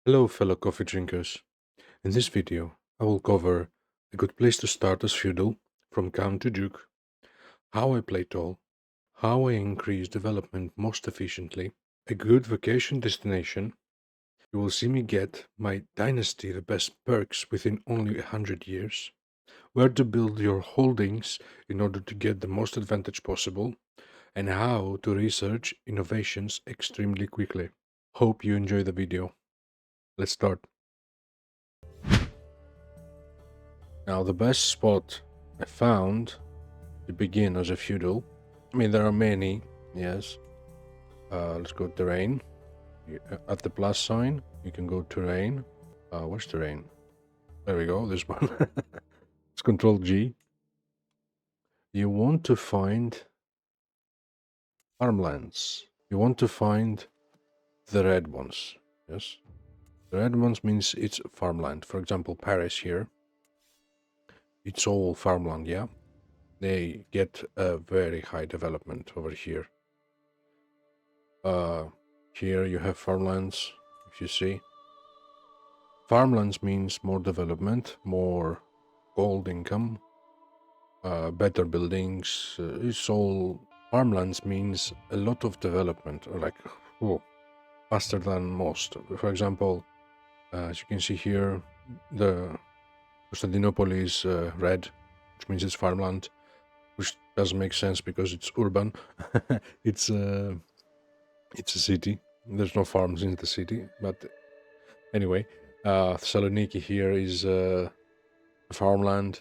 Hello fellow coffee drinkers. In this video, I will cover a good place to start as feudal, from count to duke, how I play tall, how I increase development most efficiently, a good vacation destination. You will see me get my dynasty the best perks within only 100 years, where to build your holdings in order to get the most advantage possible, and how to research innovations extremely quickly. Hope you enjoy the video. Let's start. Now, the best spot I found to begin as a feudal, I mean, there are many, yes. Let's go terrain. At the plus sign, you can go terrain. Where's terrain? There we go, this one. It's Control G. You want to find farmlands. You want to find the red ones, yes. The red ones means it's farmland. For example, Paris here. It's all farmland, yeah. They get a very high development over here. Uh, Here you have farmlands, if you see. Farmlands means more development, more gold income, better buildings. It's all farmlands means a lot of development, like faster than most. For example, as you can see here, the Constantinople is red, which means it's farmland, which doesn't make sense because it's urban. it's uh, it's a city. There's no farms in the city, but anyway, Thessaloniki here is farmland.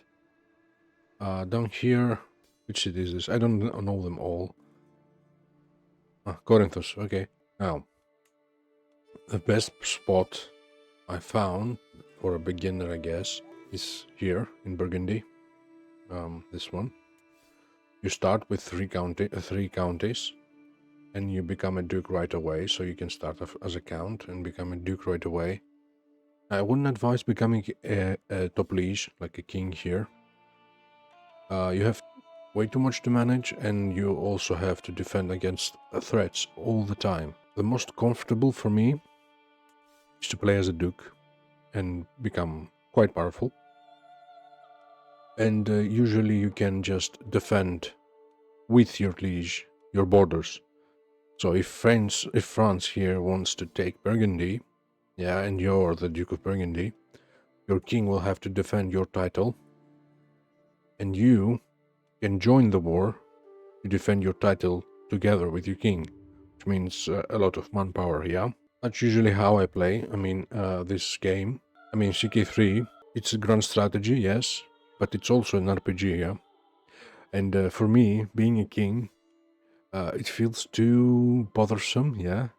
Down here, which city is this? I don't know them all. Corinthus, okay. Now, the best spot I found for a beginner, I guess, is here in Burgundy. This one. You start with three counties, and you become a duke right away. So you can start as a count and become a duke right away. I wouldn't advise becoming a top liege, like a king here. You have way too much to manage, and you also have to defend against threats all the time. The most comfortable for me is to play as a duke and become quite powerful. And usually you can just defend with your liege your borders. So if France here wants to take Burgundy, yeah, and you're the Duke of Burgundy, your king will have to defend your title, and you can join the war to defend your title together with your king, which means a lot of manpower, yeah? That's usually how I play. I mean, this game. I mean, CK3, it's a grand strategy, yes, but it's also an RPG, yeah? And for me, being a king, it feels too bothersome, yeah?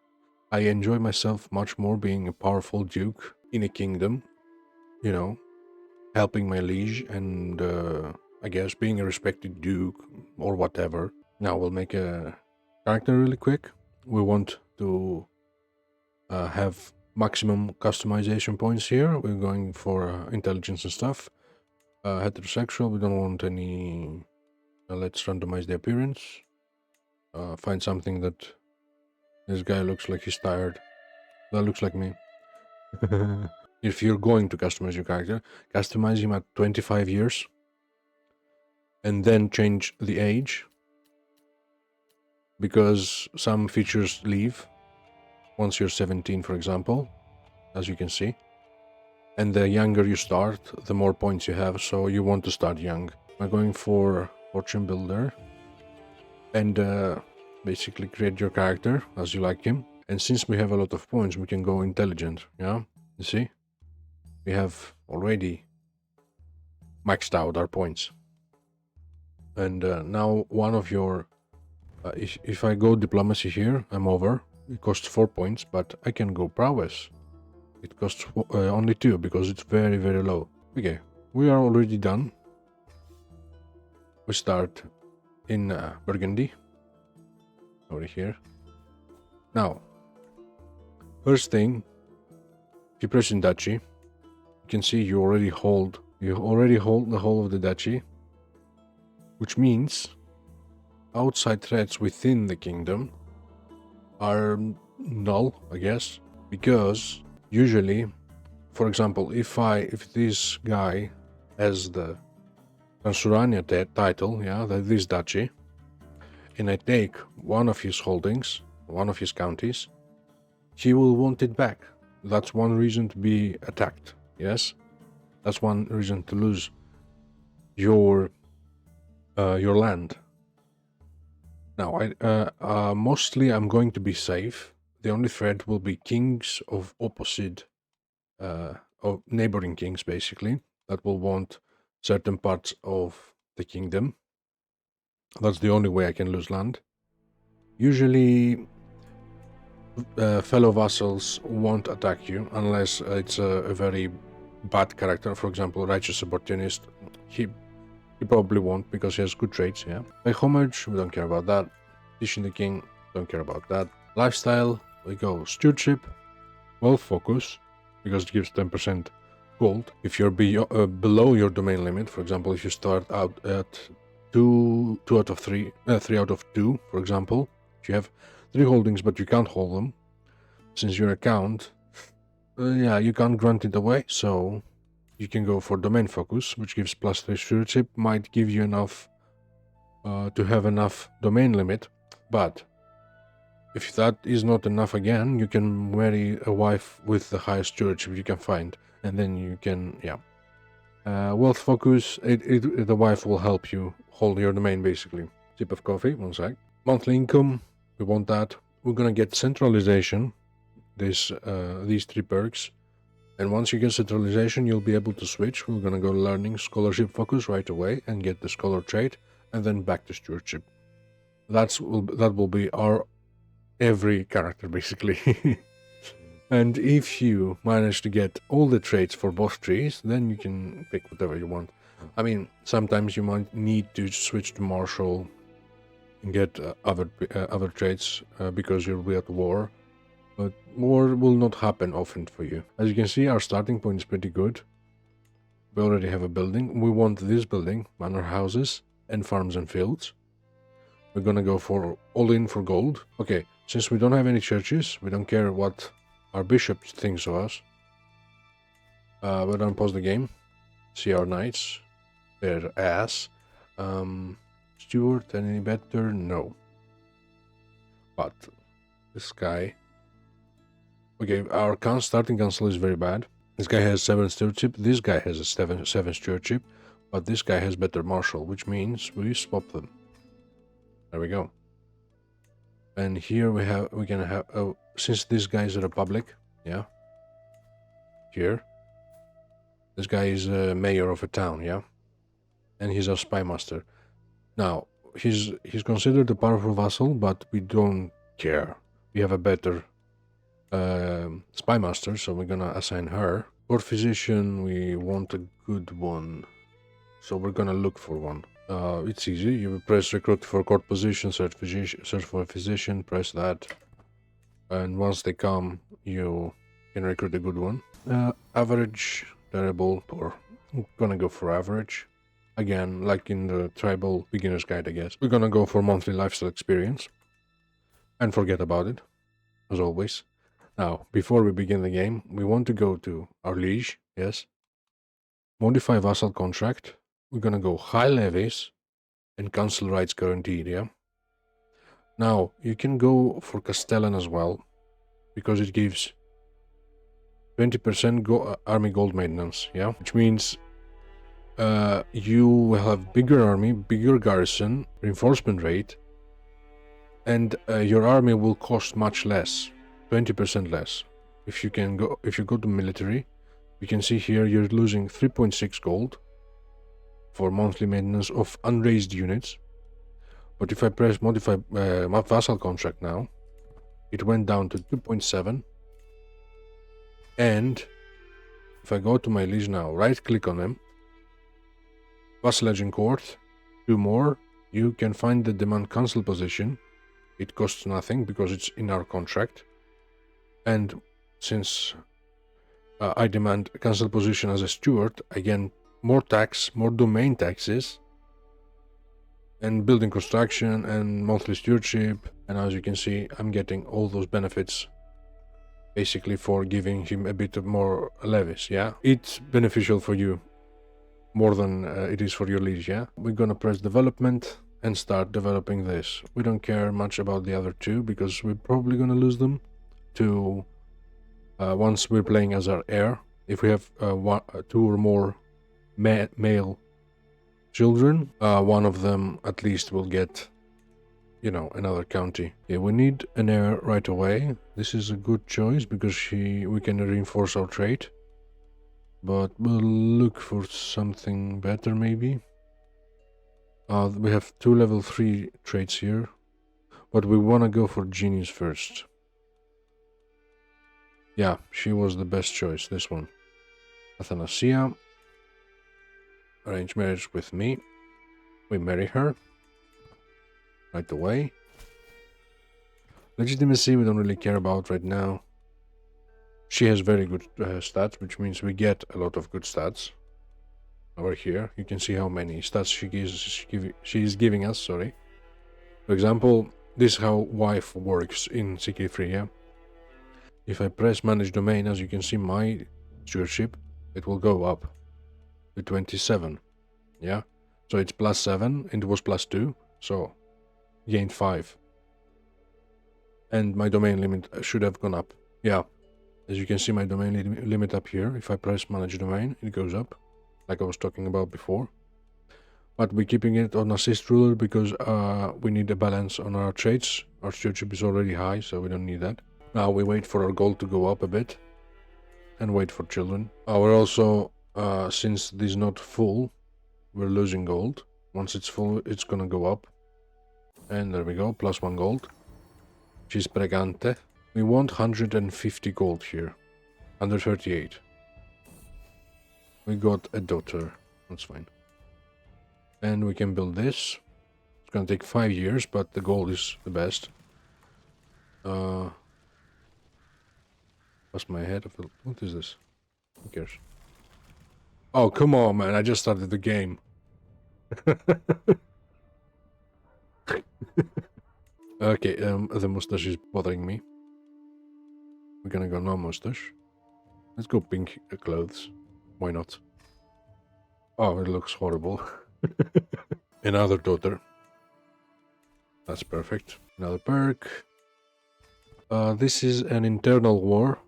I enjoy myself much more being a powerful duke in a kingdom, you know, helping my liege and I guess being a respected duke or whatever. Now we'll make a character really quick. We want to have maximum customization points here. We're going for intelligence and stuff. Heterosexual, we don't want any. Let's randomize the appearance. Find something that this guy looks like he's tired. That looks like me. If you're going to customize your character, customize him at 25 years and then change the age because some features leave once you're 17, for example, as you can see. And the younger you start, the more points you have, so you want to start young. I'm going for Fortune Builder and basically create your character as you like him. And since we have a lot of points, we can go intelligent, yeah? You see? We have already maxed out our points. And now one of your... if I go diplomacy here, I'm over. It costs 4 points, but I can go prowess. It costs only 2 because it's very, very low. Okay, we are already done. We start in Burgundy. Over here. Now, first thing, if you press in duchy, you can see you already hold the whole of the duchy, which means outside threats within the kingdom are null, I guess, because Usually, for example, if this guy has the Transurania title, yeah, this duchy, and I take one of his holdings, one of his counties, he will want it back. That's one reason to be attacked. Yes, that's one reason to lose your land. Now, mostly I'm going to be safe. The only threat will be kings of opposite, of neighboring kings, basically, that will want certain parts of the kingdom. That's the only way I can lose land. Usually, fellow vassals won't attack you unless it's a very bad character. For example, righteous opportunist. He probably won't because he has good traits. Yeah. Pay homage. We don't care about that. Teaching the king. Don't care about that. Lifestyle. We go stewardship. Wealth focus because it gives 10% gold. If you're below your domain limit, for example, if you start out at 2 out of 3, 3 out of 2, for example, if you have 3 holdings but you can't hold them, since your account, yeah, you can't grant it away, so you can go for domain focus, which gives +3 stewardship, might give you enough to have enough domain limit, but if that is not enough again, you can marry a wife with the highest stewardship you can find, and then you can, yeah. Wealth focus, the wife will help you hold your domain, basically. Sip of coffee, one sec. Monthly income, we want that. We're gonna get centralization, these 3 perks. And once you get centralization, you'll be able to switch. We're gonna go learning scholarship focus right away and get the scholar trait, and then back to stewardship. That will be our every character, basically. And if you manage to get all the traits for both trees, then you can pick whatever you want. I mean, sometimes you might need to switch to martial and get other traits because you'll be at war, but war will not happen often for you. As you can see, our starting point is pretty good. We already have a building. We want this building, manor houses, and farms and fields. We're gonna go for all in for gold. Okay, since we don't have any churches, we don't care what our bishop thinks of us. We're gonna pause the game. See our knights. Their ass. Steward, any better? No. But this guy. Okay, our starting council is very bad. This guy has 7 stewardship. This guy has a 7 stewardship. But this guy has better martial, which means we swap them. There we go. And here we can have, since this guy is a republic, yeah. Here. This guy is a mayor of a town, yeah. And he's a spy master. Now, he's considered a powerful vassal, but we don't care. We have a better spy master, so we're gonna assign her. Court physician, we want a good one. So we're gonna look for one. It's easy. You press recruit for court position, search for a physician, press that. And once they come, you can recruit a good one. Average, terrible, poor. I'm gonna go for average. Again, like in the tribal beginner's guide, I guess. We're gonna go for monthly lifestyle experience. And forget about it, as always. Now, before we begin the game, we want to go to our liege, yes. Modify vassal contract. We're gonna go high levies and council rights guaranteed, yeah? Now, you can go for Castellan as well, because it gives 20% army gold maintenance, yeah? Which means you will have bigger army, bigger garrison, reinforcement rate, and your army will cost much less, 20% less. If you go to military, you can see here you're losing 3.6 gold for monthly maintenance of unraised units. But if I press modify my vassal contract now, it went down to 2.7. And if I go to my liege now, right click on them, vassalage in court, 2 more, you can find the demand council position. It costs nothing because it's in our contract. And since I demand a council position as a steward, again, more tax, more domain taxes, and building construction and monthly stewardship. And as you can see, I'm getting all those benefits basically for giving him a bit of more levies, yeah? It's beneficial for you more than it is for your liege, yeah? We're gonna press development and start developing this. We don't care much about the other two because we're probably gonna lose them to once we're playing as our heir. If we have two or more male children, one of them at least will get, you know, another county. Yeah, we need an heir right away. This is a good choice because we can reinforce our trade. But we'll look for something better maybe. We have 2 level 3 traits here, but we want to go for genius first. Yeah, she was the best choice, this one. Athanasia. Arrange marriage with me. We marry her. Right away. Legitimacy we don't really care about right now. She has very good stats, which means we get a lot of good stats. Over here, you can see how many stats she is giving us, sorry. For example, this is how wife works in CK3, yeah? If I press manage domain, as you can see my stewardship, it will go up to 27, yeah? So it's +7 and it was +2, so gained 5. And my domain limit should have gone up, yeah. As you can see my domain limit up here, if I press manage domain, it goes up, like I was talking about before. But we're keeping it on assist ruler because we need a balance on our trades. Our stewardship is already high, so we don't need that. Now we wait for our gold to go up a bit and wait for children. We're also, since this is not full, we're losing gold. Once it's full, it's gonna go up. And there we go, +1 gold. She's pregante. We want 150 gold here. 138. We got a daughter. That's fine. And we can build this. It's gonna take 5 years, but the gold is the best. What's my head? What is this? Who cares? Oh, come on, man. I just started the game. Okay, the mustache is bothering me. We're gonna go no mustache. Let's go pink clothes. Why not? Oh, it looks horrible. Another daughter. That's perfect. Another perk. This is an internal war.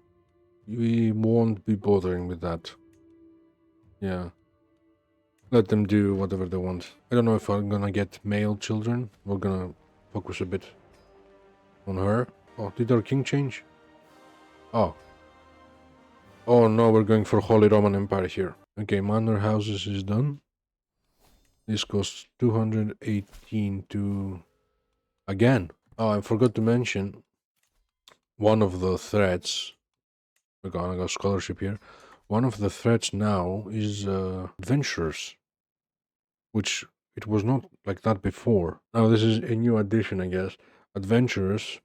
We won't be bothering with that. Yeah. Let them do whatever they want. I don't know if I'm gonna get male children. We're gonna focus a bit on her. Oh, did our king change? Oh. Oh no, we're going for Holy Roman Empire here. Okay, manor houses is done. This costs 218 to... Again. Oh, I forgot to mention one of the threats. We're gonna go scholarship here. One of the threats now is adventurers, which it was not like that before. Now this is a new addition, I guess. Adventurers,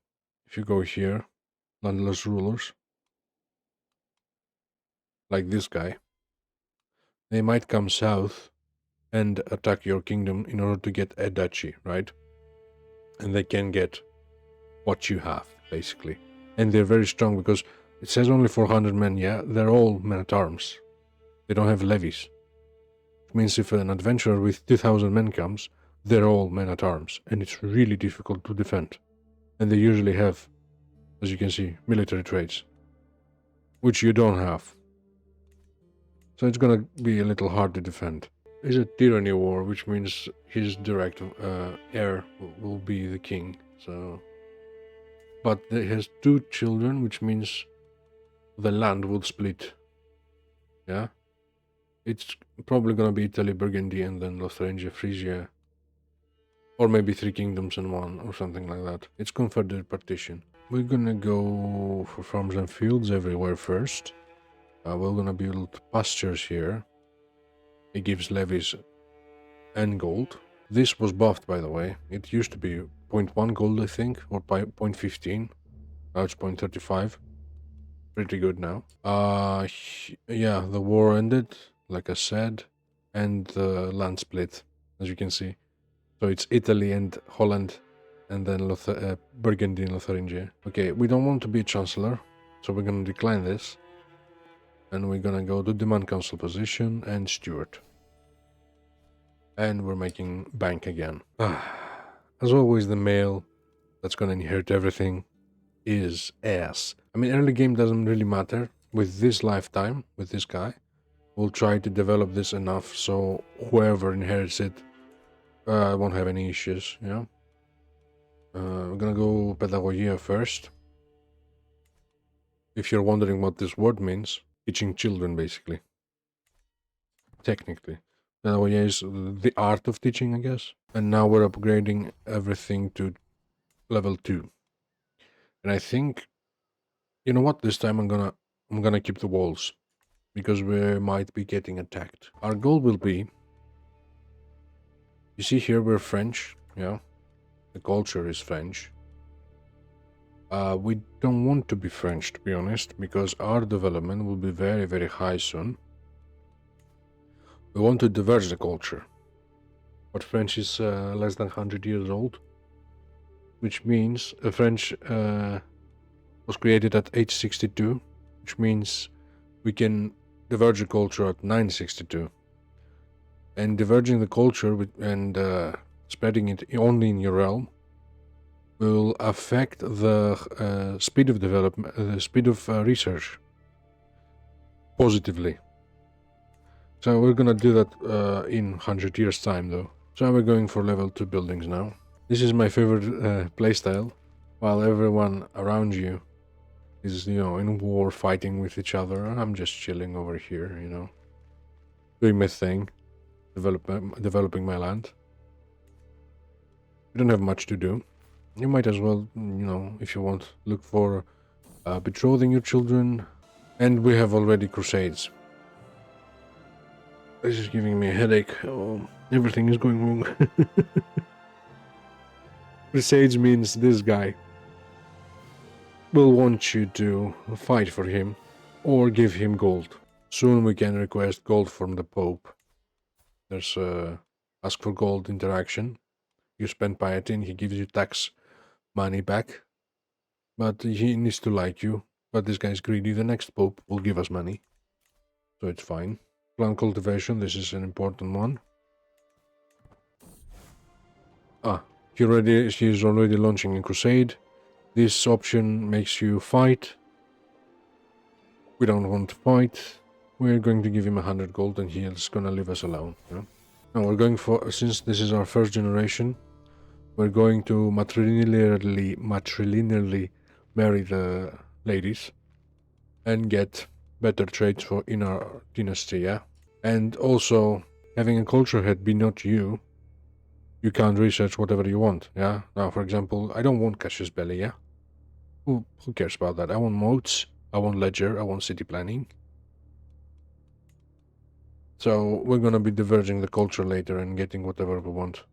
if you go here, landless rulers, like this guy, they might come south and attack your kingdom in order to get a duchy, right? And they can get what you have, basically. And they're very strong because it says only 400 men, yeah? They're all men at arms. They don't have levies. It means if an adventurer with 2,000 men comes, they're all men at arms. And it's really difficult to defend. And they usually have, as you can see, military traits, which you don't have. So it's gonna be a little hard to defend. It's a tyranny war, which means his direct heir will be the king. So, but he has 2 children, which means the land will split. Yeah, it's probably gonna be Italy, Burgundy, and then Lotharingia, Frisia, or maybe 3 kingdoms in one, or something like that. It's confederate partition. We're gonna go for farms and fields everywhere first. We're gonna build pastures here. It gives levies and gold. This was buffed, by the way. It used to be 0.1 gold, I think, or 0.15. Now it's 0.35. Pretty good now. Yeah, the war ended, like I said, and the land split, as you can see. So it's Italy and Holland, and then Burgundy and Lotharingia. Okay, we don't want to be chancellor. So we're gonna decline this. And we're gonna go to demand council position and steward. And we're making bank again. As always, the male that's gonna inherit everything is ass. I mean, early game doesn't really matter. With this lifetime, with this guy, we'll try to develop this enough so whoever inherits it won't have any issues, you know? We're gonna go pedagogia first. If you're wondering what this word means, teaching children, basically. Technically. Pedagogia is the art of teaching, I guess. And now we're upgrading everything to level 2. And I think, you know what, this time I'm gonna keep the walls. Because we might be getting attacked. Our goal will be, you see here we're French, yeah? The culture is French. We don't want to be French, to be honest, because our development will be very, very high soon. We want to diverge the culture. But French is less than 100 years old, which means French was created at 862, which means we can diverge the culture at 962. And diverging the culture and spreading it only in your realm will affect the speed of development, the speed of research positively. So we're gonna do that in 100 years time though. So we're going for level 2 buildings now. This is my favorite playstyle. While everyone around you is, you know, in war fighting with each other, I'm just chilling over here, you know, doing my thing, developing my land. You don't have much to do. You might as well, you know, if you want, look for betrothing your children. And we have already crusades. This is giving me a headache. Oh, everything is going wrong. Crusades means this guy will want you to fight for him or give him gold. Soon we can request gold from the Pope. There's ask for gold interaction. You spend piety and he gives you tax money back. But he needs to like you. But this guy's greedy. The next Pope will give us money. So it's fine. Plant cultivation, this is an important one. She is already launching a crusade. This option makes you fight. We don't want to fight. We're going to give him 100 gold and he is gonna leave us alone. Yeah? Now we're going for, since this is our first generation, we're going to matrilinearly marry the ladies and get better traits for in our dynasty, yeah? And also, having a culture head be not you, you can't research whatever you want, yeah? Now, for example, I don't want Cassius Belli, yeah? Who cares about that? I want moats, I want ledger, I want city planning. So, we're gonna be diverging the culture later and getting whatever we want.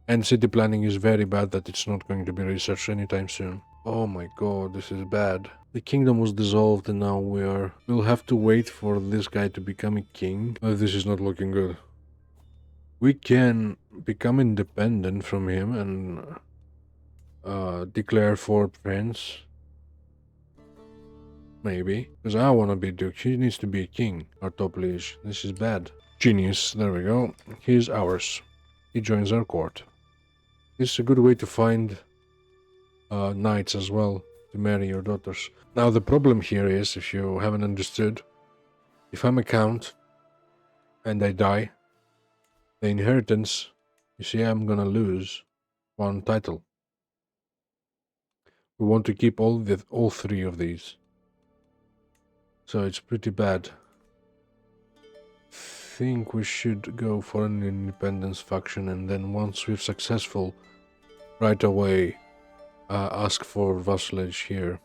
And city planning is very bad that it's not going to be researched anytime soon. Oh my god, this is bad. The kingdom was dissolved and now we'll have to wait for this guy to become a king. This is not looking good. We can become independent from him and declare for prince. Maybe. Because I want to be duke. He needs to be a king, our top liege. This is bad. Genius, there we go. He's ours. He joins our court. This is a good way to find knights as well to marry your daughters. Now the problem here is, if you haven't understood, if I'm a count and I die, the inheritance, you see, I'm gonna lose one title. We want to keep all three of these, so it's pretty bad. Think we should go for an independence faction, and then once we're successful, right away ask for vassalage here,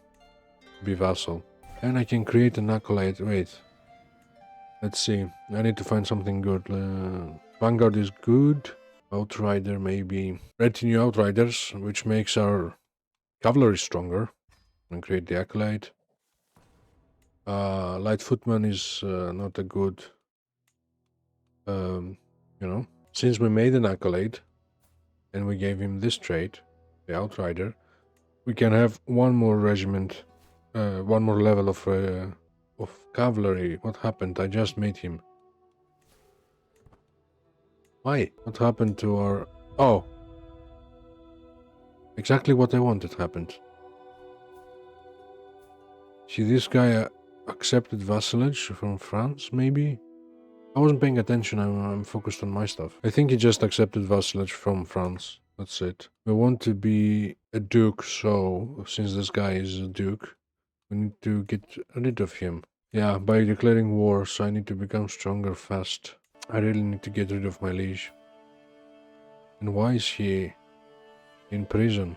be vassal. And I can create an acolyte. Wait, let's see, I need to find something good. Vanguard is good. Outrider maybe. Retinue outriders, which makes our cavalry stronger. And create the acolyte. Light footman is not a good, you know. Since we made an acolyte and we gave him this trait, the outrider, we can have one more regiment one more level of cavalry. What happened? I just made him. Why? What happened to our... Oh! Exactly what I wanted happened. See, this guy accepted vassalage from France, maybe? I wasn't paying attention, I'm focused on my stuff. I think he just accepted vassalage from France. That's it. We want to be a duke, so since this guy is a duke, we need to get rid of him. Yeah, by declaring war, so I need to become stronger fast. I really need to get rid of my liege. And why is he in prison?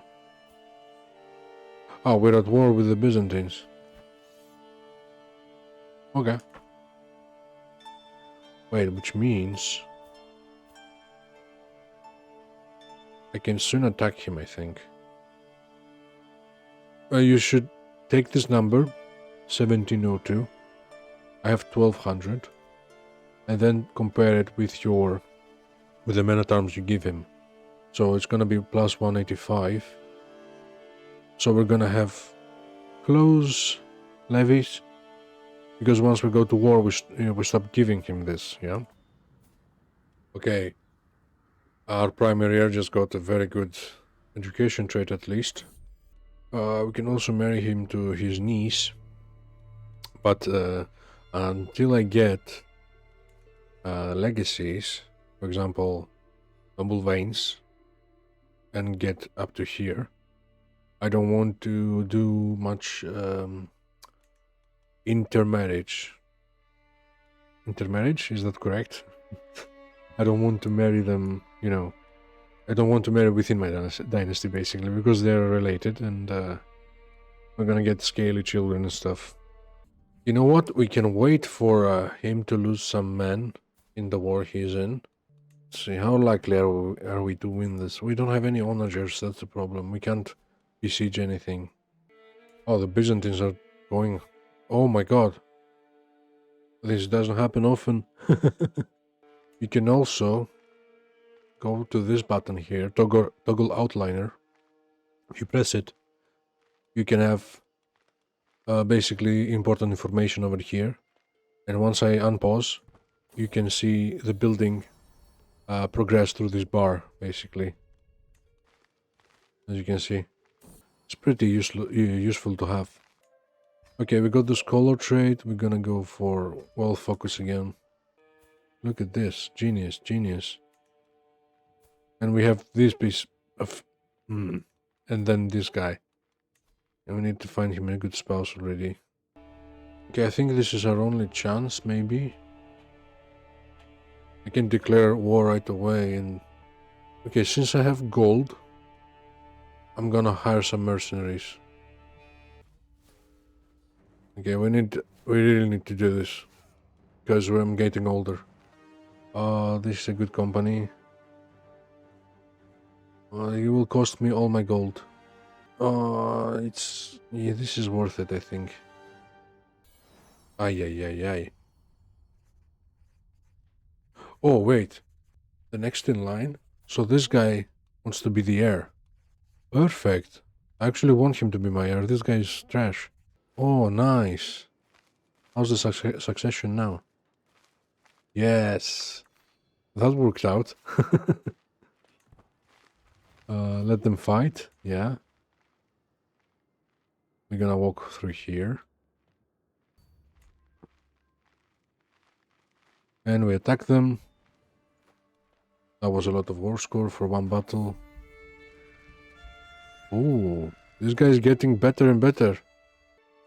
Oh, we're at war with the Byzantines. Okay. Wait, which means I can soon attack him, I think. You should take this number, 1702. I have 1200. And then compare it with the men-at-arms you give him. So it's gonna be plus 185. So we're gonna have close levies. Because once we go to war, we stop giving him this, yeah? Okay. Our primary heir just got a very good education trait at least. We can also marry him to his niece. But until I get legacies, for example, noble veins, and get up to here, I don't want to do much intermarriage. Intermarriage, is that correct? I don't want to marry them, you know. I don't want to marry within my dynasty, basically, because they're related, and we're gonna get scaly children and stuff. You know what? We can wait for him to lose some men in the war he's in. Let's see, how likely are we to win this? We don't have any onagers, that's the problem. We can't besiege anything. Oh, the Byzantines are going... Oh my god. This doesn't happen often. You can also go to this button here, toggle outliner. If you press it, you can have basically important information over here. And once I unpause, you can see the building progress through this bar, basically. As you can see, it's pretty useful to have. Okay, we got the scholar trait. We're gonna go for wealth focus again. Look at this, genius, genius. And we have this piece of, and then this guy. And we need to find him a good spouse already. Okay, I think this is our only chance, maybe. I can declare war right away and... Okay, since I have gold, I'm gonna hire some mercenaries. Okay, we really need to do this. Because I'm getting older. This is a good company. It will cost me all my gold. Yeah, this is worth it, I think. Ay, ay, ay, ay. Oh, wait. The next in line? So this guy wants to be the heir. Perfect. I actually want him to be my heir. This guy is trash. Oh, nice. How's the succession now? Yes. That worked out. Let them fight. Yeah. We're gonna walk through here. And we attack them. That was a lot of war score for one battle. Oh, this guy is getting better and better.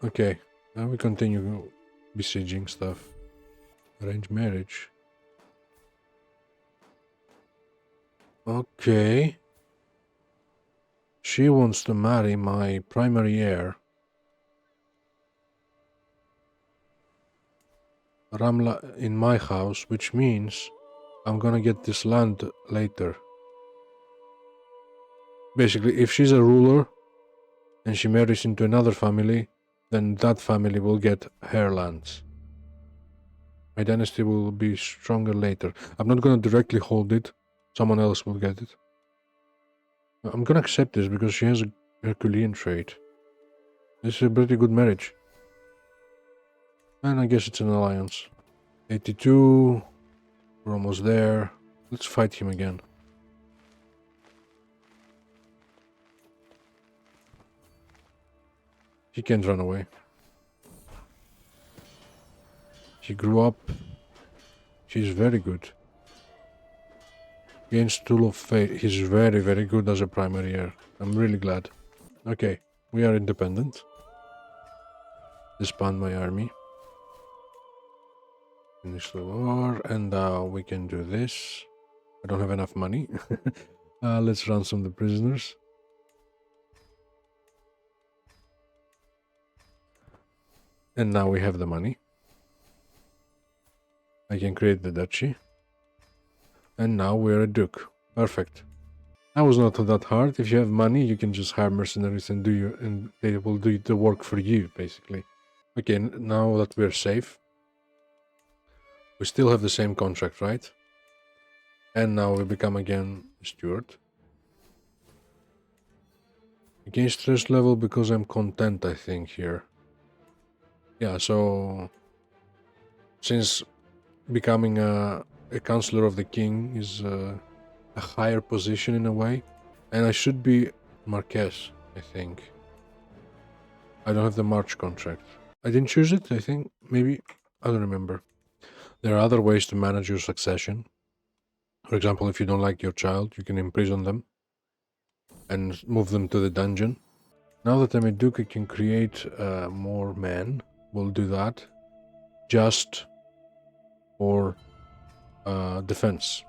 Okay, now we continue besieging stuff. Arrange marriage. Okay. She wants to marry my primary heir. Ramla in my house, which means I'm gonna get this land later. Basically, if she's a ruler and she marries into another family, then that family will get her lands. My dynasty will be stronger later. I'm not gonna directly hold it. Someone else will get it. I'm gonna accept this because she has a Herculean trait. This is a pretty good marriage. And I guess it's an alliance. 82. We're almost there. Let's fight him again. He can't run away. He grew up. He's very good. Against Tool of Fate, he's very, very good as a primary heir. I'm really glad. Okay, we are independent. Disband my army. Finish the war, and we can do this. I don't have enough money. Let's ransom the prisoners. And now we have the money. I can create the duchy. And now we're a duke. Perfect. That was not that hard. If you have money, you can just hire mercenaries and and they will do the work for you, basically. Okay, now that we're safe, we still have the same contract, right? And now we become again steward. Again stress level because I'm content, I think, here. Yeah, so since becoming a counselor of the king is a higher position in a way, and I should be Marquess, I think. I don't have the March contract. I didn't choose it, I think. Maybe. I don't remember. There are other ways to manage your succession. For example, if you don't like your child, you can imprison them and move them to the dungeon. Now that I'm a duke, I can create more men. We'll do that. Just for defense.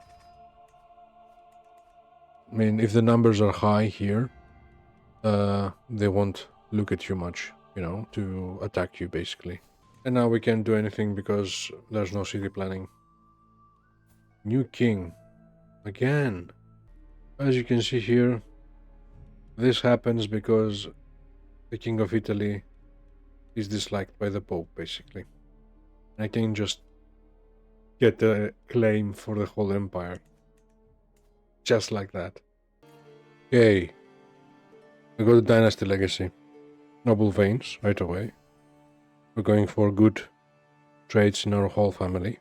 I mean, if the numbers are high here, they won't look at you much, you know, to attack you, basically. And now we can't do anything because there's no city planning. New king. Again. As you can see here, this happens because the king of Italy is disliked by the Pope, basically. I can just get a claim for the whole empire. Just like that. Okay. We go to Dynasty Legacy. Noble veins, right away. We're going for good traits in our whole family.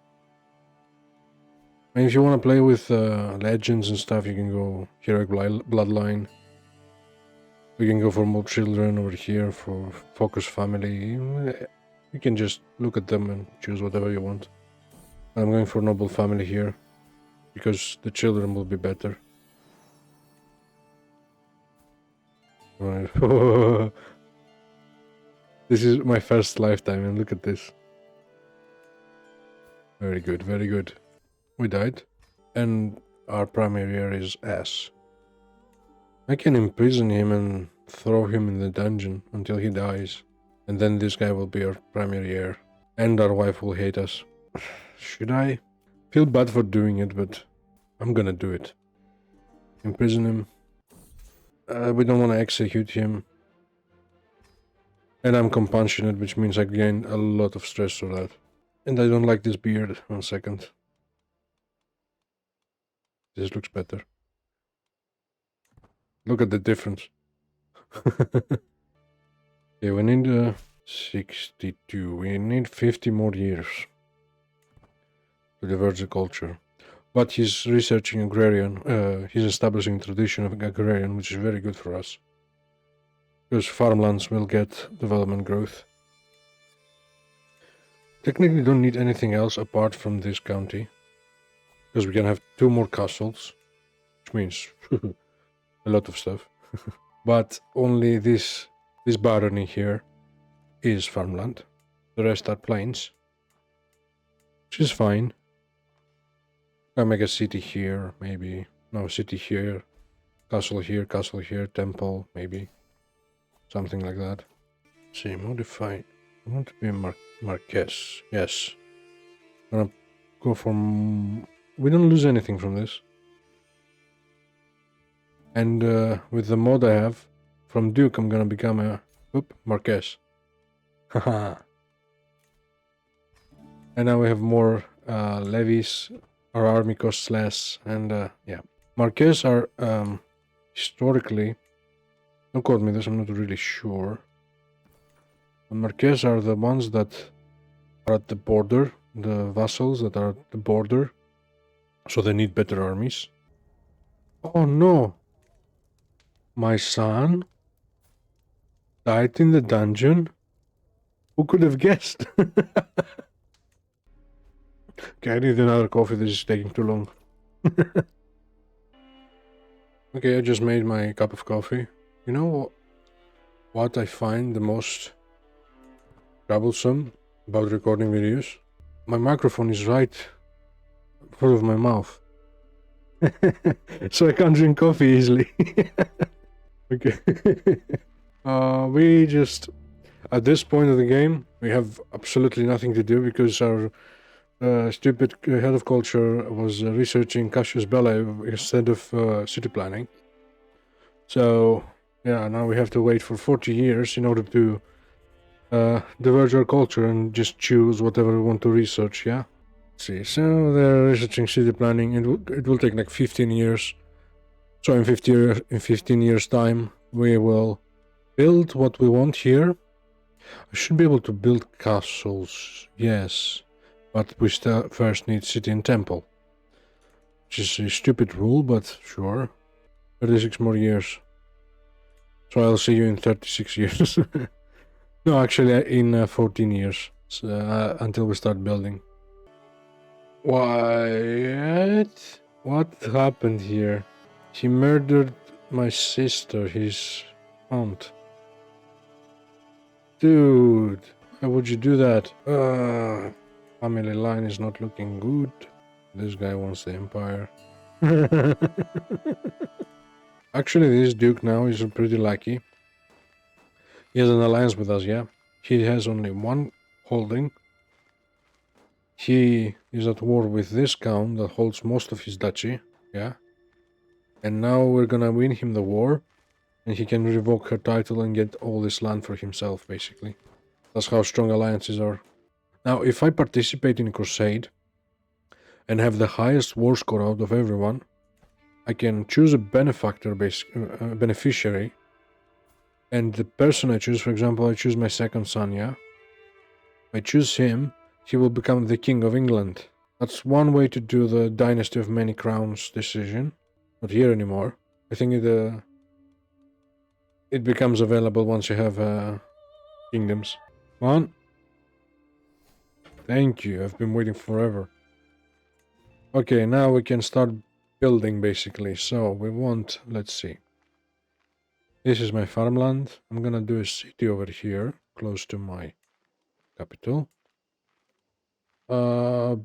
And if you want to play with legends and stuff, you can go Heroic Bloodline. We can go for more children over here, for Focus Family. You can just look at them and choose whatever you want. I'm going for Noble Family here, because the children will be better. Right. This is my first lifetime, and look at this. Very good, very good. We died. And our primary heir is S. I can imprison him and throw him in the dungeon until he dies. And then this guy will be our primary heir. And our wife will hate us. Should I? Feel bad for doing it, but I'm gonna do it. Imprison him. We don't want to execute him. And I'm compassionate, which means I gain a lot of stress for that. And I don't like this beard. 1 second. This looks better. Look at the difference. Okay, we need 62. We need 50 more years to diverge the culture. But he's researching agrarian. He's establishing tradition of agrarian, which is very good for us. Because farmlands will get development growth. Technically don't need anything else apart from this county. Because we can have 2 more castles. Which means a lot of stuff. But only this barony here is farmland. The rest are plains. Which is fine. I make a city here, maybe. No, city here. Castle here, temple, maybe. Something like that. Let's see, modify. I want to be a Marquess. Yes. I'm gonna go for... We don't lose anything from this. And with the mod I have, from Duke I'm gonna become a... Marquess. Haha. And now we have more levies. Our army costs less, and yeah. Marquess are historically... Don't quote me this, I'm not really sure. The Marques are the ones that are at the border, the vassals that are at the border, so they need better armies. Oh no! My son died in the dungeon? Who could have guessed? Okay, I need another coffee, this is taking too long. Okay, I just made my cup of coffee. You know what I find the most troublesome about recording videos? My microphone is right in front of my mouth. So I can't drink coffee easily. Okay. We just... At this point of the game, we have absolutely nothing to do because our stupid head of culture was researching Cassius Belli instead of city planning. So, yeah, now we have to wait for 40 years in order to diverge our culture and just choose whatever we want to research, yeah? Let's see, so they're researching city planning, and it will take like 15 years. So in 15 years time, we will build what we want here. I should be able to build castles, yes, but we first need city and temple. Which is a stupid rule, but sure. 36 more years. So I'll see you in 36 years. No, actually in 14 years, so, until we start building. What? What happened here? He murdered my sister, his aunt. Dude, why would you do that? Family line is not looking good. This guy wants the empire. Actually, this duke now is pretty lucky. He has an alliance with us, yeah? He has only one holding. He is at war with this count that holds most of his duchy, yeah? And now we're gonna win him the war, and he can revoke her title and get all this land for himself, basically. That's how strong alliances are. Now, if I participate in a crusade and have the highest war score out of everyone, I can choose a beneficiary, and the person I choose, for example, I choose my second son, yeah? If I choose him, he will become the King of England. That's one way to do the Dynasty of Many Crowns decision. Not here anymore. I think it becomes available once you have kingdoms. Come on. Thank you, I've been waiting forever. Okay, now we can start building basically. So we want, let's see. This is my farmland. I'm gonna do a city over here, close to my capital. We're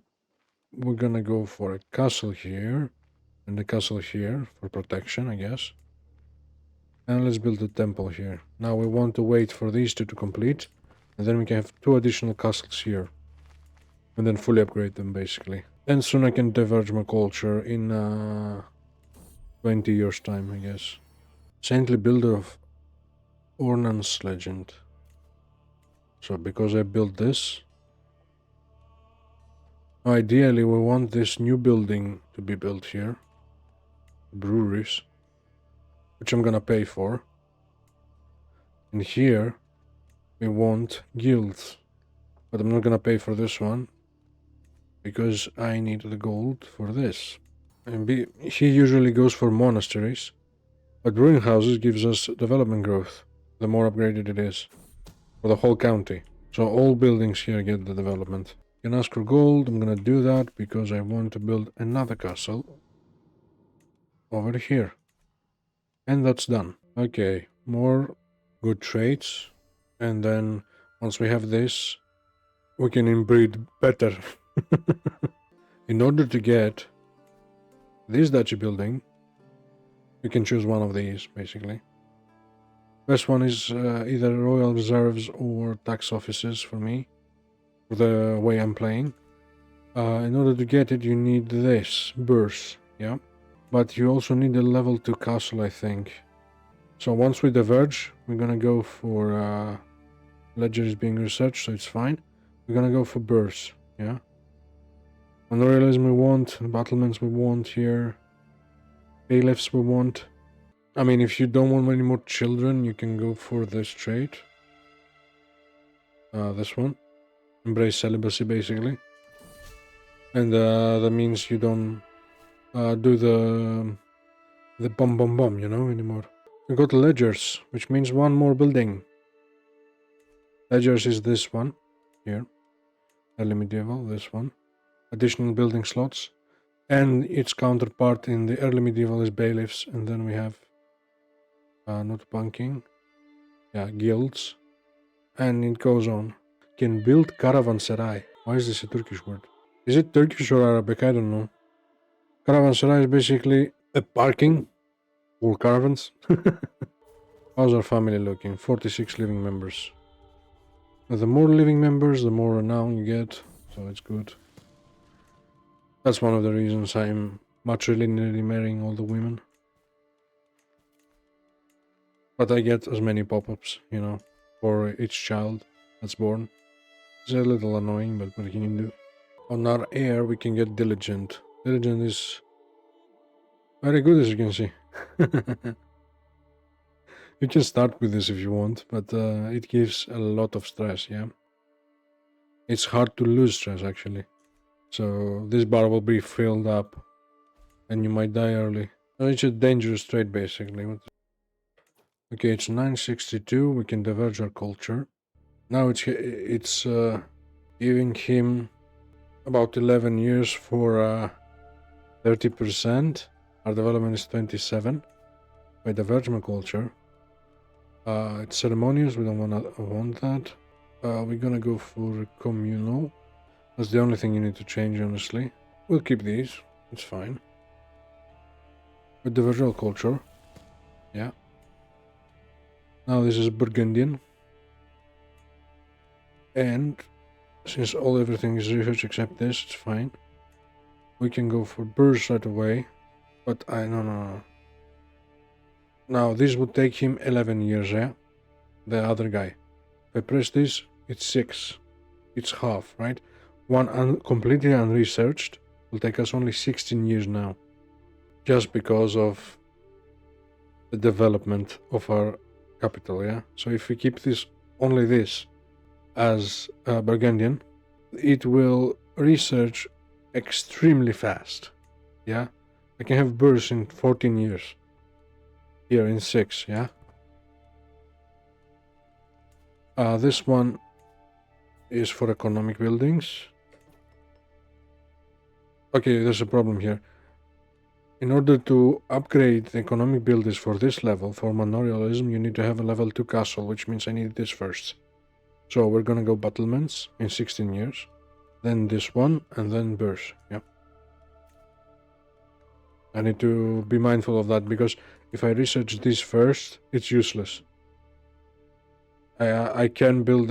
gonna go for a castle here, and a castle here for protection, I guess. And let's build a temple here. Now we want to wait for these two to complete, and then we can have 2 additional castles here. And then fully upgrade them, basically. And soon I can diverge my culture in 20 years' time, I guess. Saintly Builder of Ornance Legend. So because I built this, ideally we want this new building to be built here. Breweries. Which I'm gonna pay for. And here we want guilds. But I'm not gonna pay for this one, because I need the gold for this. And he usually goes for monasteries, but brewing houses gives us development growth, the more upgraded it is, for the whole county. So all buildings here get the development. You can ask for gold, I'm gonna do that because I want to build another castle over here. And that's done. Okay, more good traits, and then once we have this, we can inbreed better. In order to get this duchy building, you can choose one of these, basically. First one is either royal reserves or tax offices for me, for the way I'm playing. In order to get it, you need this, burst, yeah? But you also need a level 2 castle, I think. So once we diverge, we're gonna go for... ledger is being researched, so it's fine. We're gonna go for burst, yeah? Honoralism we want, battlements we want here, bailiffs we want. I mean, if you don't want any more children, you can go for this trait. This one. Embrace celibacy, basically. And that means you don't do the bomb, you know, anymore. We got ledgers, which means one more building. Ledgers is this one here. Early medieval, this one. Additional building slots. And its counterpart in the early medieval is bailiffs. And then we have not banking. Yeah, guilds. And it goes on. Can build caravanserai. Why is this a Turkish word? Is it Turkish or Arabic? I don't know. Caravanserai is basically a parking for caravans. How's our family looking? 46 living members. The more living members, the more renown you get, so it's good. That's one of the reasons I'm matrilinearly marrying all the women. But I get as many pop-ups, you know, for each child that's born. It's a little annoying, but what can you do? On our heir, we can get diligent. Diligent is very good, as you can see. You can start with this if you want, but it gives a lot of stress, yeah? It's hard to lose stress, actually. So this bar will be filled up and you might die early. So it's a dangerous trade, basically. Okay, it's 962. We can diverge our culture. Now it's giving him about 11 years for 30%. Our development is 27. By diverge my culture. It's ceremonious. We don't want that. We're gonna go for communal. That's the only thing you need to change, honestly. We'll keep these. It's fine. With the visual culture. Yeah. Now this is Burgundian. And since everything is research except this, it's fine. We can go for burst right away. But no. Now this would take him 11 years, yeah? The other guy. If I press this, it's 6. It's half, right? One completely unresearched will take us only 16 years now. Just because of the development of our capital, yeah? So if we keep this, only this, as Burgundian, it will research extremely fast, yeah? I can have bursts in 14 years. Here in 6, yeah? This one is for economic buildings. Okay, there's a problem here. In order to upgrade the economic buildings for this level, for manorialism, you need to have a level 2 castle, which means I need this first. So we're gonna go battlements in 16 years, then this one, and then burst, yeah. I need to be mindful of that, because if I research this first, it's useless. I can't build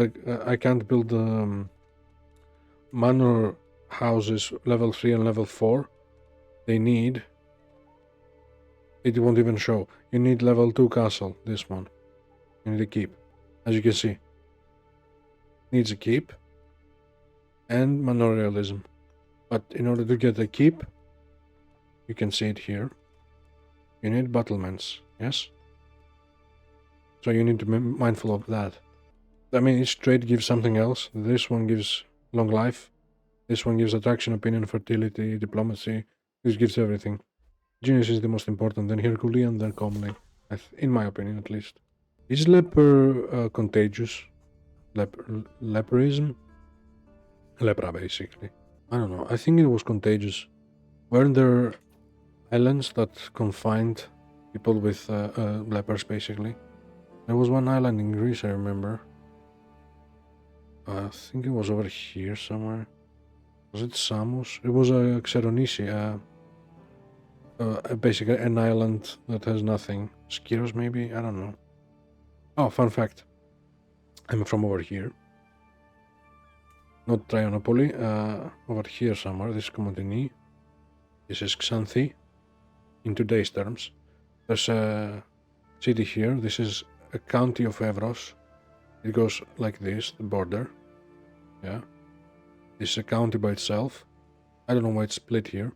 manor houses level 3 and level 4. They need, it won't even show. You need level 2 castle, this one. You need a keep, as you can see. Needs a keep and manorialism. But in order to get a keep, you can see it here, you need battlements, yes? So you need to be mindful of that. I mean, each trade gives something else. This one gives long life. This one gives attraction, opinion, fertility, diplomacy. This gives everything. Genius is the most important, then Herculean, then comely. In my opinion, at least. Is leper contagious? Leperism? Lepra, basically. I don't know. I think it was contagious. Weren't there islands that confined people with lepers, basically? There was one island in Greece, I remember. I think it was over here somewhere. Was it Samos? It was a Xeronisi, basically an island that has nothing. Skiros, maybe? I don't know. Oh, fun fact. I'm from over here. Not Trionopoly, over here somewhere. This is Komotini. This is Xanthi. In today's terms. There's a city here. This is a county of Evros. It goes like this, the border. Yeah. This is a county by itself. I don't know why it's split here.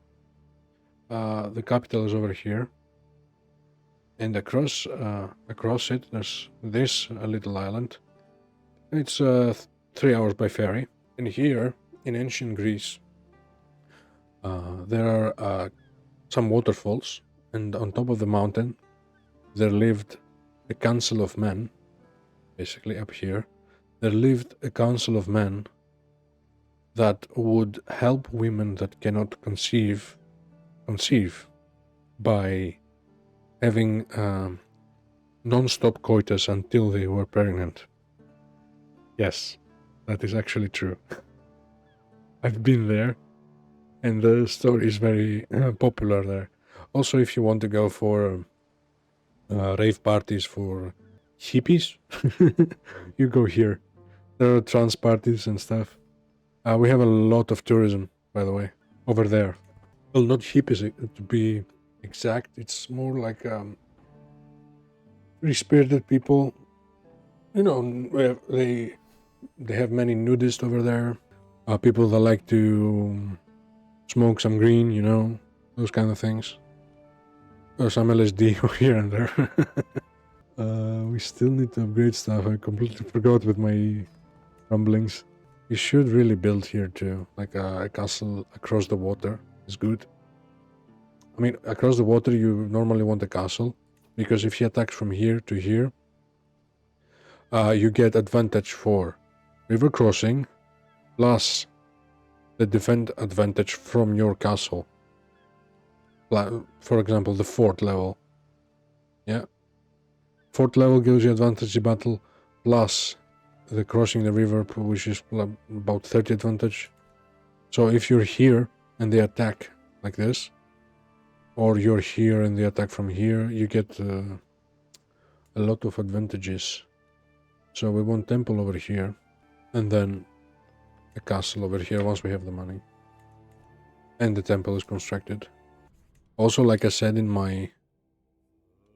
The capital is over here. And across it, there's this little island. It's 3 hours by ferry. And here, in ancient Greece, there are some waterfalls, and on top of the mountain, there lived a council of men. Basically, up here, there lived a council of men that would help women that cannot conceive by having non-stop coitus until they were pregnant. Yes, that is actually true. I've been there, and the story is very popular there. Also, if you want to go for rave parties for hippies, you go here. There are trans parties and stuff. We have a lot of tourism, by the way, over there. Well, not hippies to be exact. It's more like free-spirited people. You know, they have many nudists over there. People that like to smoke some green, you know, those kind of things. Or some LSD here and there. We still need to upgrade stuff. I completely forgot with my rumblings. You should really build here too, like a castle across the water is good. I mean, across the water you normally want a castle, because if he attacks from here to here, you get advantage for river crossing, plus the defend advantage from your castle. For example, the fort level. Yeah. Fort level gives you advantage in battle, plus the crossing the river, which is about 30 advantage. So if you're here and they attack like this, or you're here and they attack from here, you get a lot of advantages. So we want temple over here, and then a castle over here once we have the money. And the temple is constructed. Also, like I said in my,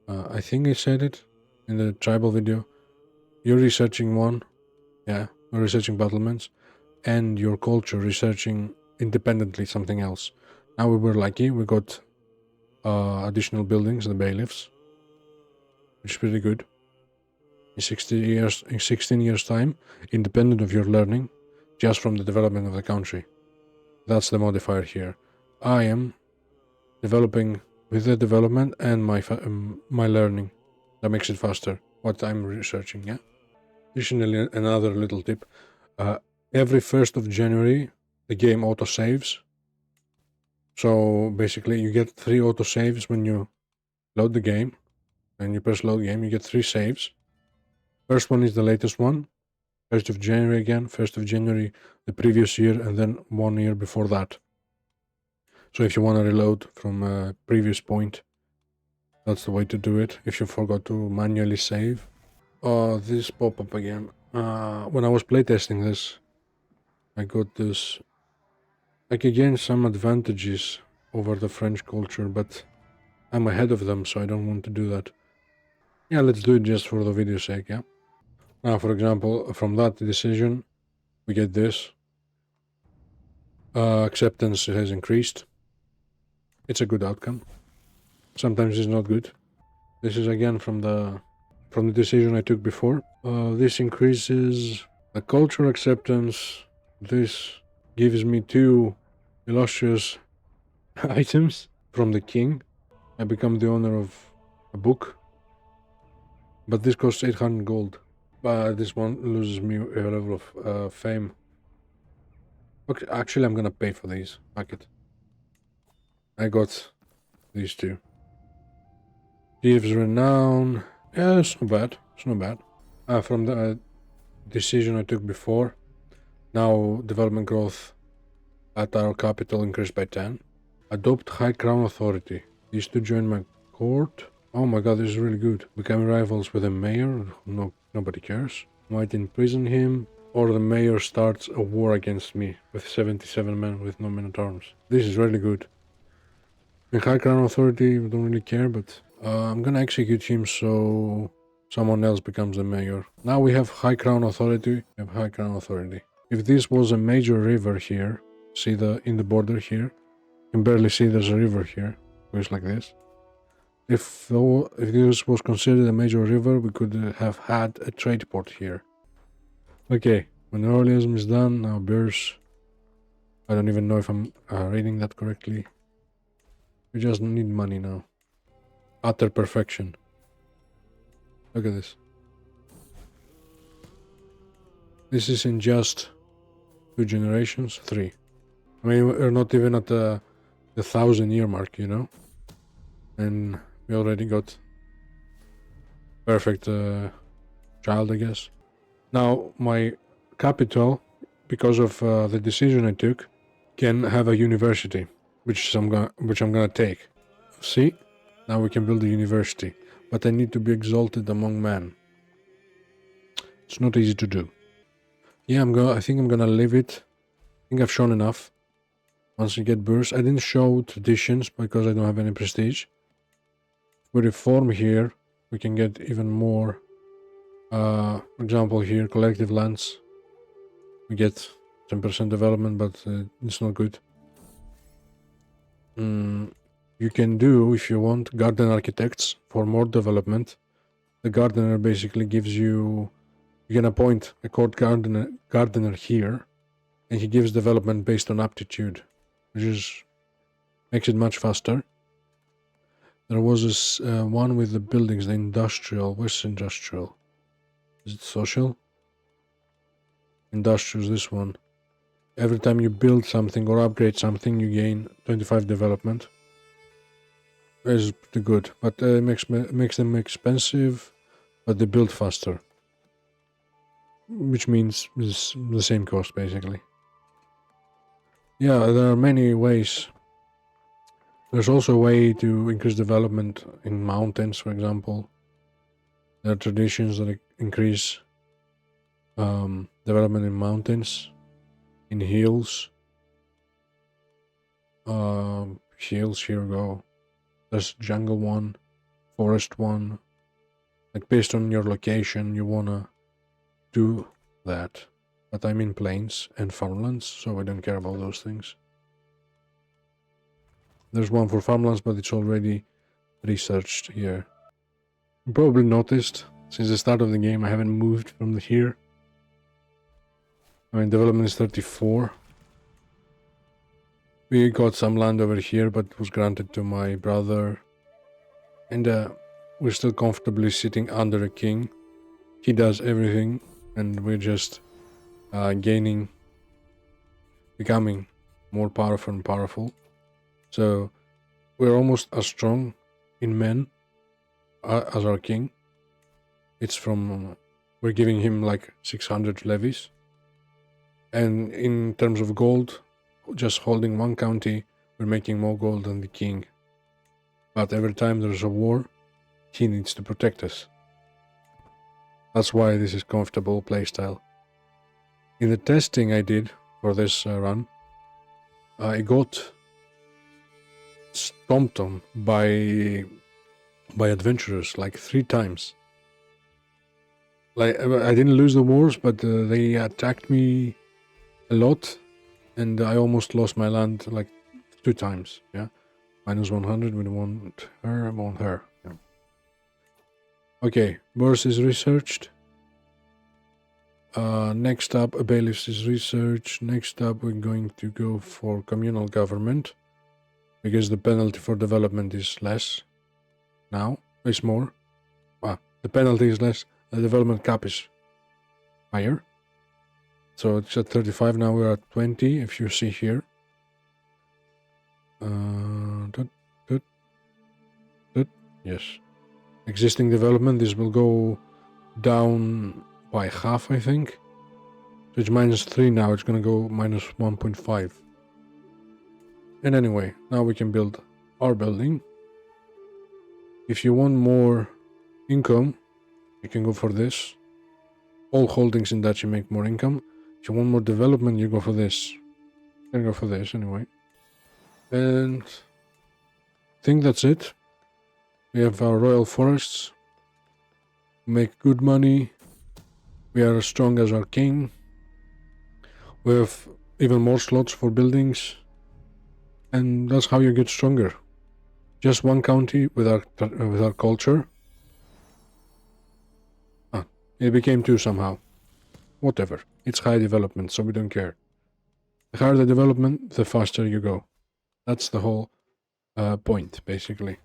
I think I said it in the tribal video, you're researching one, yeah, we're researching battlements, and your culture researching independently something else. Now we were lucky, we got additional buildings, the bailiffs, which is pretty good. In 16 years time, independent of your learning, just from the development of the country. That's the modifier here. I am developing with the development and my learning. That makes it faster, what I'm researching, yeah? Additionally, another little tip. Every 1st of January, the game auto-saves. So basically, you get 3 auto-saves when you load the game. And you press load game, you get 3 saves. First one is the latest one. 1st of January again, 1st of January the previous year, and then 1 year before that. So if you want to reload from a previous point, that's the way to do it, if you forgot to manually save. This pop-up again. When I was playtesting this, I got this, like again, some advantages over the French culture, but I'm ahead of them, so I don't want to do that. Yeah, let's do it just for the video's sake, yeah? Now, for example, from that decision, we get this. Acceptance has increased. It's a good outcome. Sometimes it's not good. This is again from the decision I took before. This increases the culture acceptance. This gives me 2 illustrious items from the king. I become the owner of a book. But this costs 800 gold. But this one loses me a level of fame. Okay, actually, I'm gonna pay for these. Fuck it. I got these 2. Gives renown. Yeah, it's not bad. It's not bad. From the decision I took before, now development growth at our capital increased by 10. Adopt High Crown Authority. These 2 join my court. Oh my god, this is really good. Become rivals with a mayor. Nobody cares. Might imprison him. Or the mayor starts a war against me with 77 men with no men at arms. This is really good. In High Crown Authority, we don't really care, but I'm gonna execute him so someone else becomes the mayor. Now we have High Crown Authority. We have High Crown Authority. If this was a major river here, see in the border here, you can barely see there's a river here. It goes like this. If this was considered a major river, we could have had a trade port here. Okay, Mineralism is done. Now bears. I don't even know if I'm reading that correctly. We just need money now. Utter perfection. Look at this. This is in just 2 generations, 3. I mean, we're not even at the 1,000-year mark, you know? And we already got perfect child, I guess. Now, my capital, because of the decision I took, can have a university, which I'm gonna take. See? Now we can build a university. But I need to be exalted among men. It's not easy to do. Yeah, I think I'm gonna leave it. I think I've shown enough. Once we get bursts, I didn't show traditions because I don't have any prestige. If we reform here, we can get even more. For example, here, collective lands. We get 10% development, but it's not good. You can do, if you want, garden architects for more development. The gardener basically gives you can appoint a court gardener here, and he gives development based on aptitude, which makes it much faster. There was this one with the buildings, the industrial. Where's industrial? Is it social? Industrial is this one. Every time you build something or upgrade something, you gain 25 development. It's pretty good, but it makes them expensive, but they build faster. Which means it's the same cost, basically. Yeah, there are many ways. There's also a way to increase development in mountains, for example. There are traditions that increase development in mountains, in hills. Hills, here we go. There's jungle one, forest one. Like based on your location, you wanna do that. But I'm in plains and farmlands, so I don't care about those things. There's one for farmlands, but it's already researched here. You probably noticed, since the start of the game, I haven't moved from here. I mean, development is 34. We got some land over here, but it was granted to my brother. And we're still comfortably sitting under a king. He does everything, and we're just becoming more powerful and powerful. So we're almost as strong in men as our king. It's from, we're giving him like 600 levies. And in terms of gold, just holding one county, we're making more gold than the king. But every time there's a war, he needs to protect us. That's why this is comfortable playstyle. In the testing I did for this run, I got stomped on by adventurers like 3 times. Like, I didn't lose the wars, but they attacked me a lot, and I almost lost my land like 2 times. Yeah, -100. We want her. I want her. Yeah. Okay, Boris is researched. Next up, bailiffs is researched. Next up, we're going to go for communal government, because the penalty for development is less. Now it's more. The penalty is less. The development cap is higher. So it's at 35, now we're at 20, if you see here. Yes. Existing development, this will go down by half, I think. So it's -3 now, it's gonna go -1.5. And anyway, now we can build our building. If you want more income, you can go for this. All holdings in Dutch make more income. If you want more development, you go for this. You can go for this anyway. And I think that's it. We have our royal forests. We make good money. We are as strong as our king. We have even more slots for buildings. And that's how you get stronger. Just one county with our culture. It became 2 somehow. whatever. It's high development, so we don't care. The higher the development, the faster you go. That's the whole point, basically.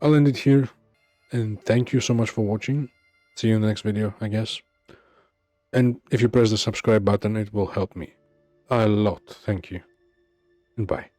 I'll end it here, and thank you so much for watching. See you in the next video, I guess. And if you press the subscribe button, it will help me a lot. Thank you, and bye.